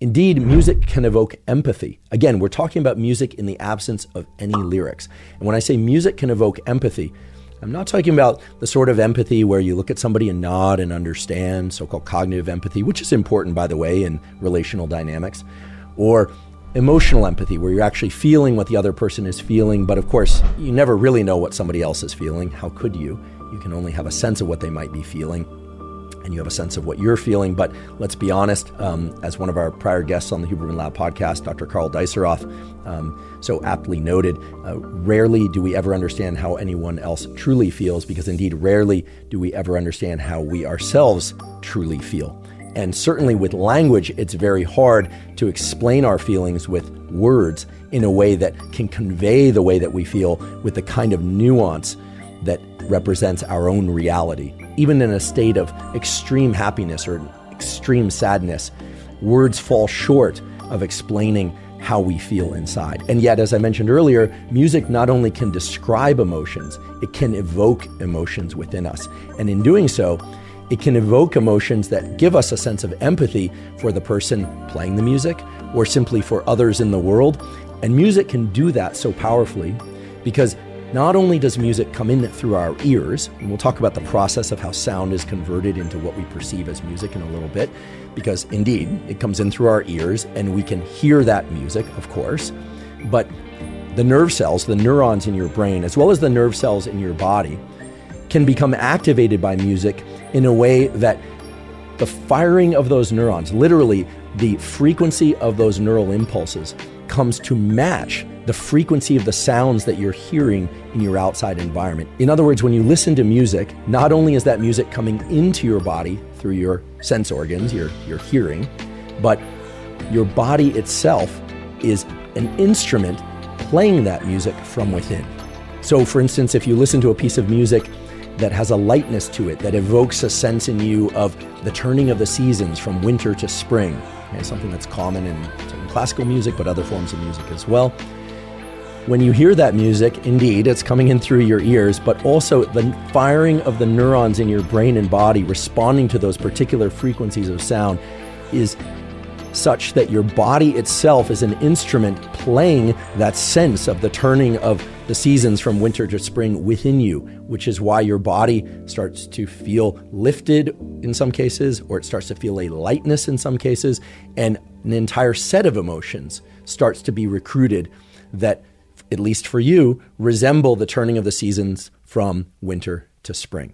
Indeed, music can evoke empathy. Again, we're talking about music in the absence of any lyrics. And when I say music can evoke empathy, I'm not talking about the sort of empathy where you look at somebody and nod and understand, so-called cognitive empathy, which is important, by the way, in relational dynamics, or emotional empathy, where you're actually feeling what the other person is feeling. But of course, you never really know what somebody else is feeling. How could you? You can only have a sense of what they might be feeling, and you have a sense of what you're feeling. But let's be honest, as one of our prior guests on the Hubermann Lab podcast, Dr. Karl Deiseroth, so aptly noted, rarely do we ever understand how anyone else truly feels, because indeed rarely do we ever understand how we ourselves truly feel. And certainly with language, it's very hard to explain our feelings with words in a way that can convey the way that we feel with the kind of nuance that represents our own reality. Even in a state of extreme happiness or extreme sadness, words fall short of explaining how we feel inside. And yet, as I mentioned earlier, music not only can describe emotions, it can evoke emotions within us. And in doing so, it can evoke emotions that give us a sense of empathy for the person playing the music or simply for others in the world. And music can do that so powerfully because not only does music come in through our ears, and we'll talk about the process of how sound is converted into what we perceive as music in a little bit, because indeed, it comes in through our ears and we can hear that music, of course, but the nerve cells, the neurons in your brain, as well as the nerve cells in your body, can become activated by music in a way that the firing of those neurons, literally the frequency of those neural impulses, comes to match the frequency of the sounds that you're hearing in your outside environment. In other words, when you listen to music, not only is that music coming into your body through your sense organs, your hearing, but your body itself is an instrument playing that music from within. So for instance, if you listen to a piece of music that has a lightness to it, that evokes a sense in you of the turning of the seasons from winter to spring, something that's common in classical music, but other forms of music as well. When you hear that music, indeed, it's coming in through your ears, but also the firing of the neurons in your brain and body responding to those particular frequencies of sound is such that your body itself is an instrument playing that sense of the turning of the seasons from winter to spring within you, which is why your body starts to feel lifted in some cases, or it starts to feel a lightness in some cases, and an entire set of emotions starts to be recruited that, at least for you, resemble the turning of the seasons from winter to spring.